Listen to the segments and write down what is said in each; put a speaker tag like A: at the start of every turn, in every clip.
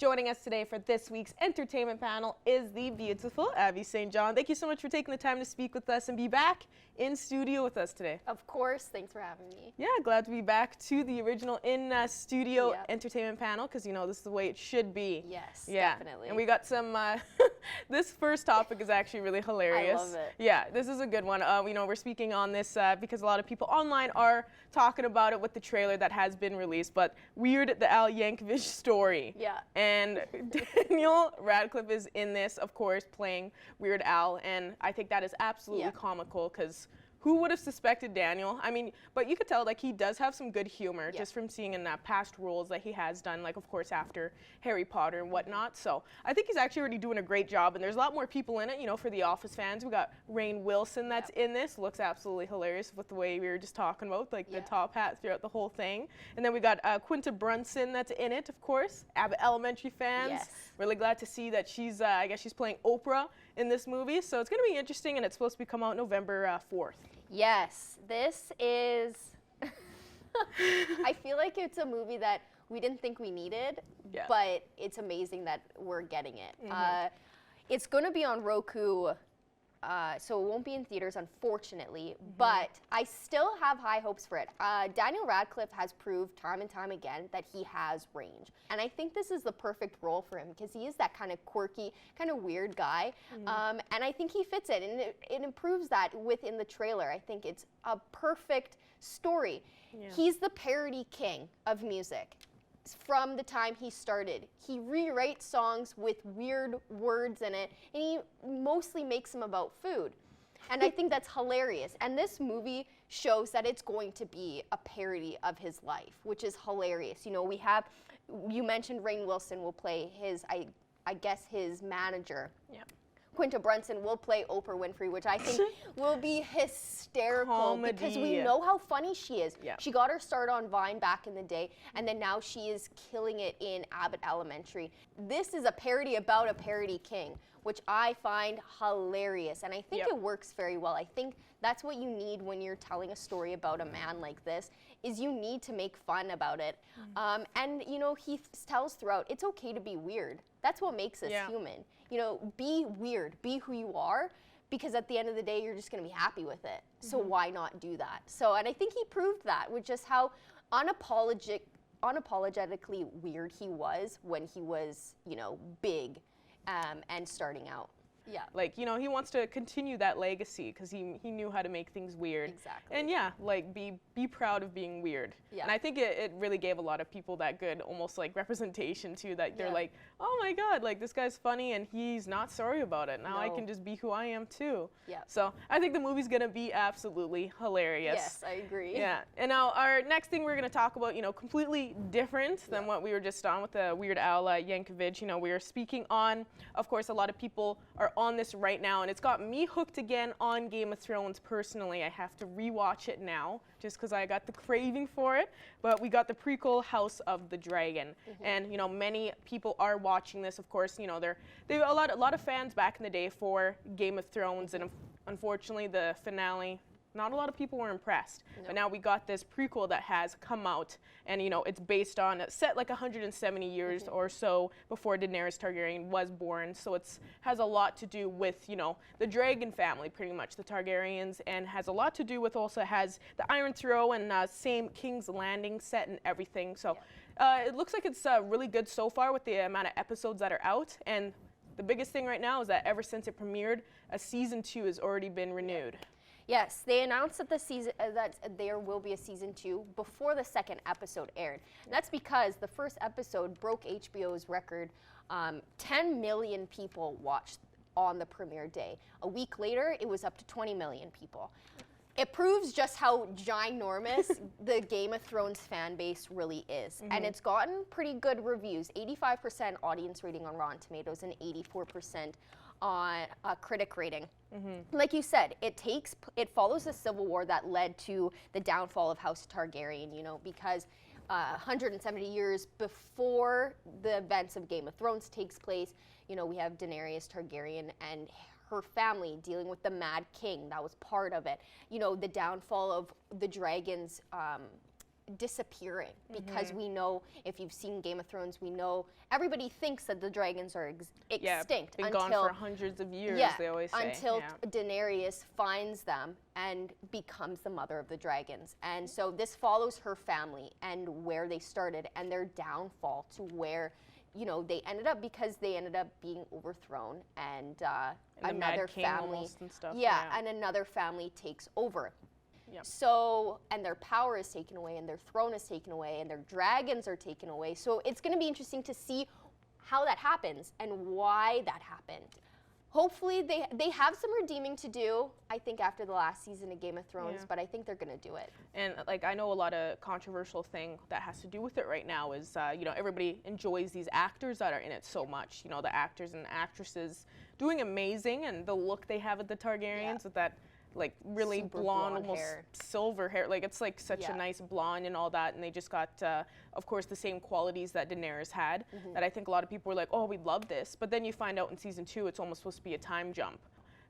A: Joining us today for this week's entertainment panel is the beautiful Abby St. John. Thank you so much for taking the time to speak with us and be back in studio with us today.
B: Of course, thanks for having me.
A: Yeah, glad to be back to the original in-studio entertainment panel because, you know, this is the way it should be.
B: Yes,
A: yeah.
B: definitely.
A: And we got some, this first topic is actually really hilarious.
B: I love it.
A: Yeah, this is a good one. You know, we're speaking on this because a lot of people online are talking about it with the trailer that has been released, but Weird the Al Yankovic story.
B: Yeah.
A: And Daniel Radcliffe is in this, of course, playing Weird Al, and I think that is absolutely comical because who would have suspected Daniel? I mean, but you could tell like he does have some good humor just from seeing in past roles that he has done, like of course after Harry Potter and whatnot. So I think he's actually already doing a great job, and there's a lot more people in it. You know, for the Office fans, we got Rainn Wilson that's in this. Looks absolutely hilarious with the way we were just talking about, like the top hat throughout the whole thing. And then we got Quinta Brunson that's in it, of course. Abbott Elementary fans.
B: Yes.
A: Really glad to see that she's, I guess she's playing Oprah in this movie. So it's going to be interesting, and it's supposed to be come out November 4th.
B: Yes, this is, I feel like it's a movie that we didn't think we needed, but it's amazing that we're getting it. It's going to be on Roku, so it won't be in theaters, unfortunately, but I still have high hopes for it. Daniel Radcliffe has proved time and time again that he has range. And I think this is the perfect role for him because he is that kind of quirky, kind of weird guy. And I think he fits it, and it improves that within the trailer. I think it's a perfect story. He's the parody king of music. From the time he started, he rewrites songs with weird words in it, and he mostly makes them about food. And I think that's hilarious. And this movie shows that it's going to be a parody of his life, which is hilarious. You know, we have, you mentioned Rainn Wilson will play his, I guess his manager. Quinta Brunson will play Oprah Winfrey, which I think will be hysterical because we know how funny she is. She got her start on Vine back in the day, and then now she is killing it in Abbott Elementary. This is a parody about a parody king, which I find hilarious, and I think it works very well. I think that's what you need when you're telling a story about a man like this, is you need to make fun about it. And, you know, he tells throughout, it's okay to be weird. That's what makes us human. You know, be weird, be who you are, because at the end of the day, you're just gonna be happy with it. So why not do that? So, and I think he proved that with just how unapologetically weird he was when he was, you know, big and starting out.
A: Like, you know, he wants to continue that legacy because he knew how to make things weird.
B: Exactly.
A: And like be proud of being weird. And I think it really gave a lot of people that good almost like representation too, that they're like, oh my God, like this guy's funny and he's not sorry about it. Now I can just be who I am too. So I think the movie's gonna be absolutely hilarious.
B: Yes, I agree.
A: And now our next thing we're gonna talk about, you know, completely different than what we were just on with the Weird Al Yankovic. You know, we are speaking on, of course, a lot of people are on this right now, and it's got me hooked again on Game of Thrones personally. I have to rewatch it now just because I got the craving for it. But we got the prequel House of the Dragon, and you know, many people are watching this. Of course, you know, they a lot of fans back in the day for Game of Thrones, and unfortunately the finale, not a lot of people were impressed. But now we got this prequel that has come out, and you know, it's based on, set like 170 years or so before Daenerys Targaryen was born. So it's has a lot to do with, you know, the dragon family, pretty much, the Targaryens, and has a lot to do with also has the Iron Throne and same King's Landing set and everything. So it looks like it's really good so far with the amount of episodes that are out. And the biggest thing right now is that ever since it premiered, a season 2 has already been renewed.
B: Yes, they announced that that there will be a season 2 before the second episode aired. And that's because the first episode broke HBO's record. 10 million people watched on the premiere day. A week later, it was up to 20 million people. It proves just how ginormous the Game of Thrones fan base really is. And it's gotten pretty good reviews. 85% audience rating on Rotten Tomatoes and 84% on critic rating. Like you said, it follows the civil war that led to the downfall of House Targaryen, you know, because 170 years before the events of Game of Thrones takes place, you know, we have Daenerys Targaryen and her family dealing with the Mad King. That was part of it. You know, the downfall of the dragons disappearing because we know, if you've seen Game of Thrones, we know everybody thinks that the dragons are extinct
A: been
B: until
A: gone for hundreds of years, they always say.
B: Until Daenerys finds them and becomes the mother of the dragons. And so this follows her family and where they started and their downfall to where, you know, they ended up, because they ended up being overthrown, and another family
A: and stuff.
B: And another family takes over.
A: Yep.
B: So, and their power is taken away, and their throne is taken away, and their dragons are taken away. So it's going to be interesting to see how that happens and why that happened. Hopefully they have some redeeming to do, I think, after the last season of Game of Thrones, but I think they're going to do it.
A: And like, I know a lot of controversial thing that has to do with it right now is, you know, everybody enjoys these actors that are in it so much. You know, the actors and actresses doing amazing, and the look they have at the Targaryens with that, like, really blonde, almost
B: hair.
A: silver hair. Like, it's like such a nice blonde and all that. And they just got, of course, the same qualities that Daenerys had, that I think a lot of people were like, oh, we love this. But then you find out in season 2, it's almost supposed to be a time jump.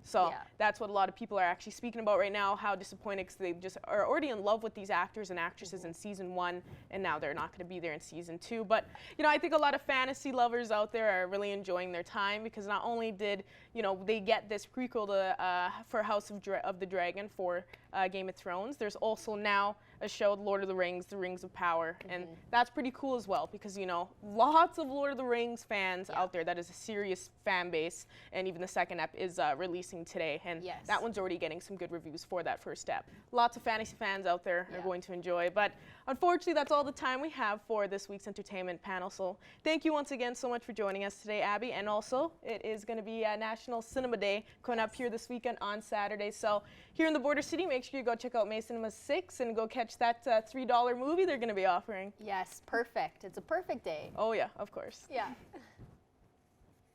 A: So that's what a lot of people are actually speaking about right now, how disappointed, because they just are already in love with these actors and actresses in season 1, and now they're not going to be there in season 2. But, you know, I think a lot of fantasy lovers out there are really enjoying their time, because not only did, you know, they get this prequel to, for House of the Dragon for Game of Thrones, there's also now a show, Lord of the Rings, The Rings of Power, and that's pretty cool as well, because, you know, lots of Lord of the Rings fans out there. That is a serious fan base, and even the second ep is releasing today, and that one's already getting some good reviews for that first step. Lots of fantasy fans out there are going to enjoy, but unfortunately that's all the time we have for this week's entertainment panel. So thank you once again so much for joining us today, Abby, and also it is going to be National Cinema Day coming up here this weekend on Saturday. So here in the Border City, make sure you go check out May Cinema 6 and go catch that $3 movie they're going to be offering.
B: Yes, perfect. It's a perfect day.
A: Oh yeah, of course.
B: Yeah.